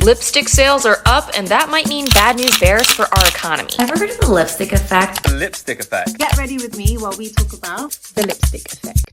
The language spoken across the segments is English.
Lipstick sales are up, and that might mean bad news bears for our economy. Ever heard of the lipstick effect? The lipstick effect. Get ready with me while we talk about the lipstick effect.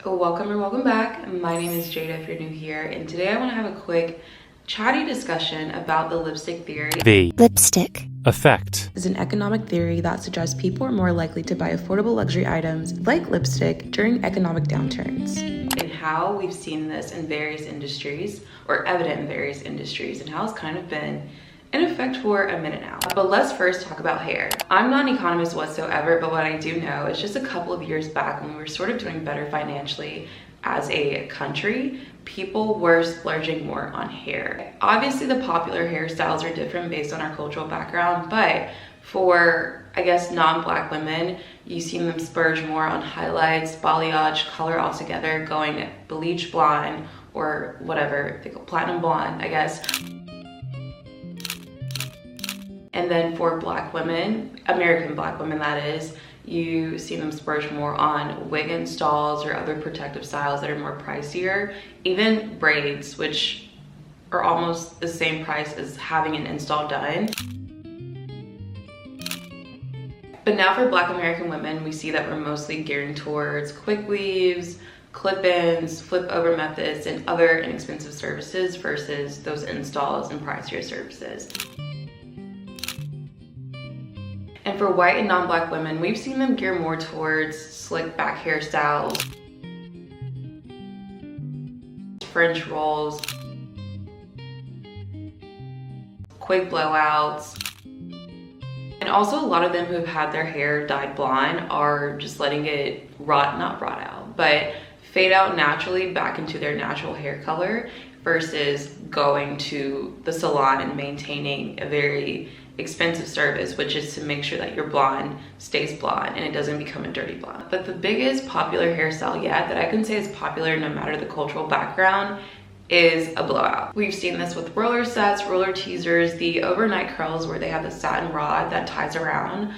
Welcome or welcome back. My name is Jada if you're new here, and today I want to have a quick chatty discussion about the lipstick theory. The Lipstick effect Is an economic theory that suggests people are more likely to buy affordable luxury items like lipstick during economic downturns. And how we've seen this in various industries, or evident in various industries, and how it's kind of been in effect for a minute now. But let's first talk about hair. I'm not an economist whatsoever, but what I do know is just a couple of years back when we were sort of doing better financially as a country, people were splurging more on hair. Obviously the popular hairstyles are different based on our cultural background, but for, I guess, non-Black women, you see them splurge more on highlights, balayage, color altogether, going bleach blonde or whatever, they call platinum blonde, I guess. And then for Black women, American Black women that is, you see them splurge more on wig installs or other protective styles that are more pricier. Even braids, which are almost the same price as having an install done. But now for Black American women, we see that we're mostly gearing towards quick weaves, clip-ins, flip-over methods, and other inexpensive services versus those installs and pricier services. And for white and non-Black women, we've seen them gear more towards slick back hairstyles, French rolls, quick blowouts. And also a lot of them who have had their hair dyed blonde are just letting it not rot out, but fade out naturally back into their natural hair color versus going to the salon and maintaining a very expensive service, which is to make sure that your blonde stays blonde and it doesn't become a dirty blonde. But the biggest popular hairstyle yet that I can say is popular no matter the cultural background is a blowout. We've seen this with roller sets, roller teasers, the overnight curls where they have the satin rod that ties around.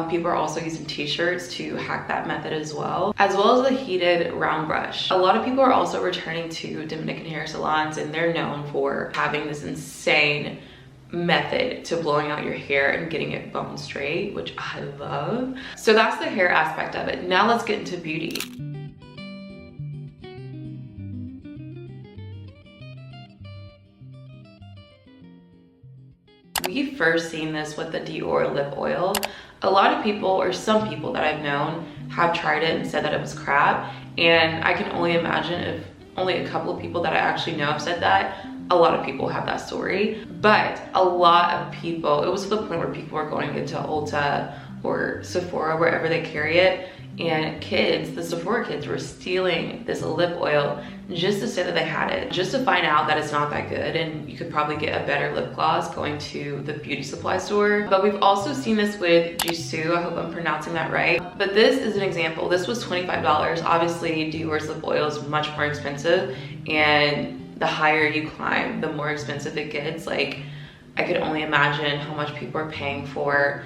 People are also using t-shirts to hack that method as well as the heated round brush. A lot of people are also returning to Dominican hair salons, and they're known for having this insane method to blowing out your hair and getting it bone straight, which I love. So that's the hair aspect of it. Now let's get into beauty. We've first seen this with the Dior lip oil. A lot of people, or some people that I've known, have tried it and said that it was crap, and I can only imagine if only a couple of people that I actually know have said that. A lot of people have that story, but a lot of people, it was to the point where people were going into Ulta or Sephora, wherever they carry it, and kids, the Sephora kids, were stealing this lip oil just to say that they had it, just to find out that it's not that good, and you could probably get a better lip gloss going to the beauty supply store. But we've also seen this with Jisoo, I hope I'm pronouncing that right, but this is an example. This was $25. Obviously Dior's lip oil is much more expensive, and the higher you climb, the more expensive it gets. Like, I could only imagine how much people are paying for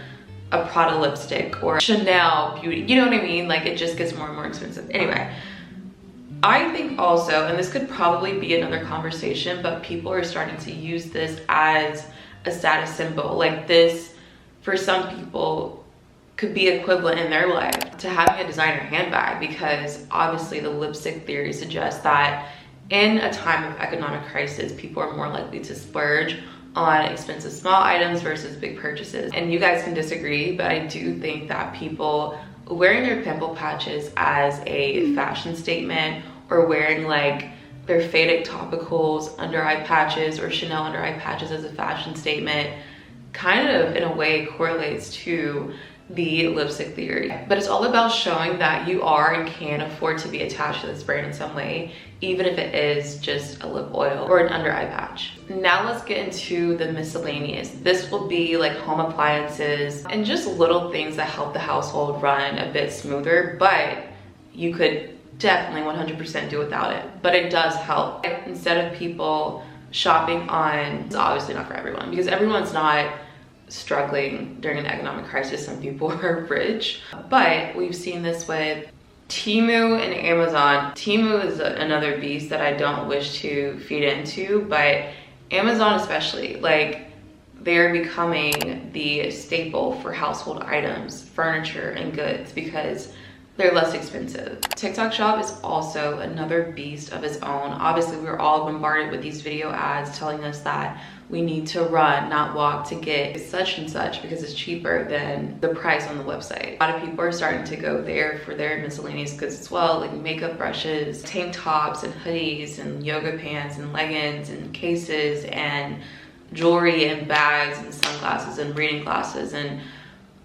a Prada lipstick or Chanel beauty, you know what I mean? Like, it just gets more and more expensive. Anyway, I think also, and this could probably be another conversation, but people are starting to use this as a status symbol. Like, this, for some people, could be equivalent in their life to having a designer handbag, because obviously the lipstick theory suggests that in a time of economic crisis, people are more likely to splurge on expensive small items versus big purchases. And you guys can disagree, but I do think that people wearing their pimple patches as a fashion statement, or wearing like their Faded topicals under eye patches or Chanel under eye patches as a fashion statement, kind of in a way correlates to the lipstick theory. But it's all about showing that you are and can afford to be attached to this brand in some way, even if it is just a lip oil or an under eye patch. Now let's get into the miscellaneous. This will be like home appliances and just little things that help the household run a bit smoother, but you could definitely 100% do without it, but it does help. Instead of people shopping on, it's obviously not for everyone, because everyone's not struggling during an economic crisis. Some people are rich, but we've seen this with Temu and Amazon. Temu is another beast that I don't wish to feed into, but Amazon especially, like, they're becoming the staple for household items, furniture, and goods because they're less expensive. TikTok Shop is also another beast of its own. Obviously, we're all bombarded with these video ads telling us that we need to run, not walk to get such and such because it's cheaper than the price on the website. A lot of people are starting to go there for their miscellaneous goods as well, like makeup brushes, tank tops and hoodies and yoga pants and leggings and cases and jewelry and bags and sunglasses and reading glasses and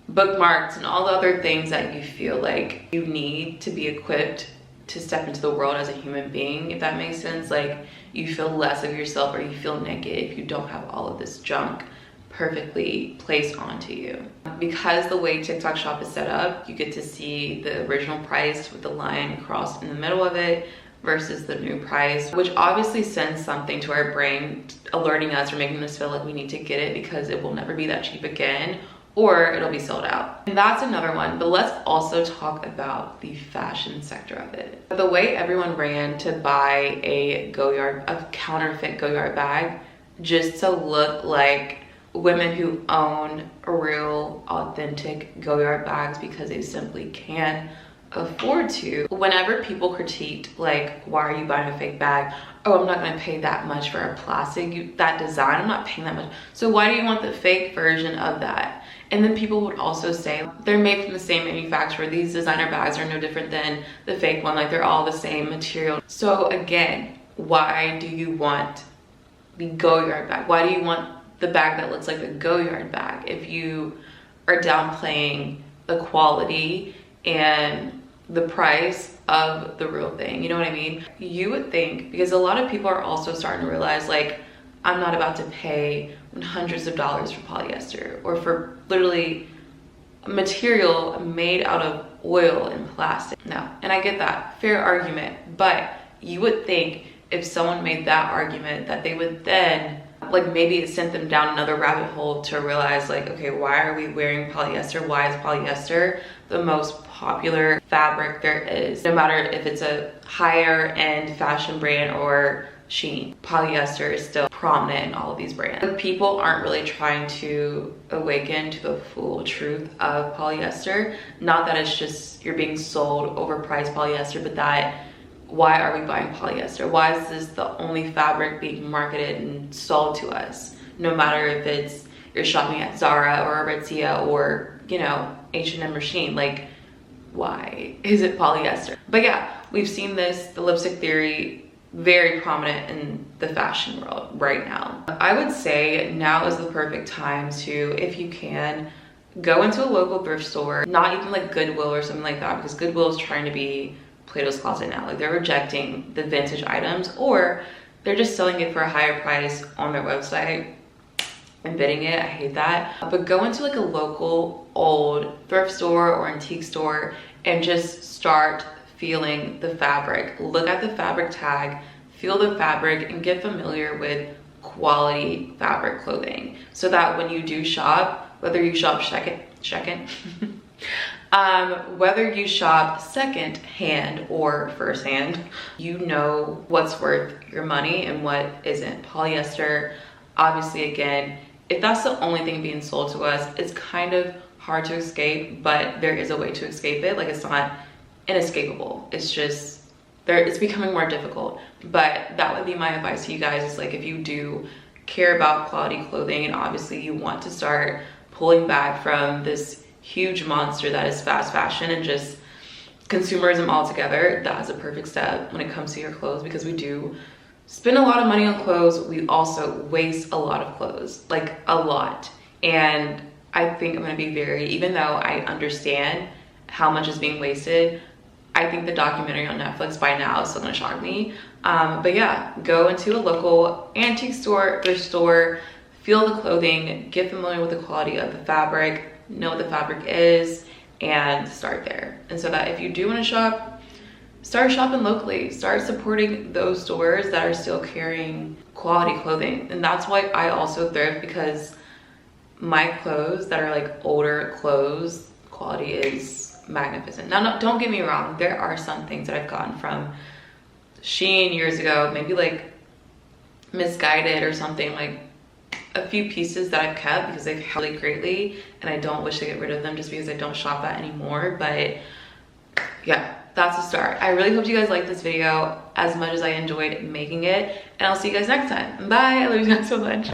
bookmarks and all the other things that you feel like you need to be equipped to step into the world as a human being, if that makes sense. Like, you feel less of yourself or you feel naked if you don't have all of this junk perfectly placed onto you. Because the way TikTok Shop is set up, you get to see the original price with the line crossed in the middle of it versus the new price, which obviously sends something to our brain, alerting us or making us feel like we need to get it because it will never be that cheap again, or it'll be sold out. And that's another one. But let's also talk about the fashion sector of it. The way everyone ran to buy a counterfeit Goyard bag just to look like women who own real authentic Goyard bags because they simply can't afford to. Whenever people critiqued, like, why are you buying a fake bag? Oh, I'm not gonna pay that much for a plastic, that design, I'm not paying that much. So why do you want the fake version of that? And then people would also say they're made from the same manufacturer. These designer bags are no different than the fake one. Like, they're all the same material. So again, why do you want the Goyard bag? Why do you want the bag that looks like the Goyard bag if you are downplaying the quality and the price of the real thing? You know what I mean? You would think, because a lot of people are also starting to realize, like, I'm not about to pay hundreds of dollars for polyester or for literally material made out of oil and plastic. No, and I get that, fair argument, but you would think if someone made that argument that they would then, like, maybe it sent them down another rabbit hole to realize, like, okay, why are we wearing polyester? Why is polyester the most popular fabric there is? No matter if it's a higher end fashion brand or Shein, polyester is still prominent in all of these brands. But people aren't really trying to awaken to the full truth of polyester. Not that it's just you're being sold overpriced polyester, but that why are we buying polyester? Why is this the only fabric being marketed and sold to us? No matter if it's you're shopping at Zara or Aritzia or, you know, H&M or Shein, like, why is it polyester? But yeah, we've seen this, the lipstick theory, very prominent in the fashion world right now. I would say now is the perfect time to, if you can, go into a local thrift store, not even like Goodwill or something like that, because Goodwill is trying to be Plato's Closet now. Like, they're rejecting the vintage items, or they're just selling it for a higher price on their website and bidding it. I hate that. But go into like a local old thrift store or antique store and just start feeling the fabric. Look at the fabric tag, feel the fabric, and get familiar with quality fabric clothing, so that when you do shop, whether you shop whether you shop second hand or first hand, you know what's worth your money and what isn't. Polyester, obviously, again, if that's the only thing being sold to us, it's kind of hard to escape, but there is a way to escape it. Like, it's not inescapable, it's just it's becoming more difficult. But that would be my advice to you guys, is like, if you do care about quality clothing and obviously you want to start pulling back from this huge monster that is fast fashion and just consumerism altogether, that is a perfect step when it comes to your clothes, because we do spend a lot of money on clothes. We also waste a lot of clothes, like a lot. And I think I'm gonna be even though I understand how much is being wasted, I think the documentary on Netflix by now is still gonna shock me. But yeah, go into a local antique store, thrift store, feel the clothing, get familiar with the quality of the fabric, know what the fabric is, and start there. And so that if you do wanna shop, start shopping locally, start supporting those stores that are still carrying quality clothing. And that's why I also thrift, because my clothes that are like older clothes, quality is magnificent. Now, no, don't get me wrong, there are some things that I've gotten from Shein years ago, maybe like misguided or something. Like a few pieces that I've kept because they've helped really greatly, and I don't wish to get rid of them just because I don't shop at anymore. But yeah, that's a start. I really hope you guys liked this video as much as I enjoyed making it, and I'll see you guys next time. Bye. I love you guys so much.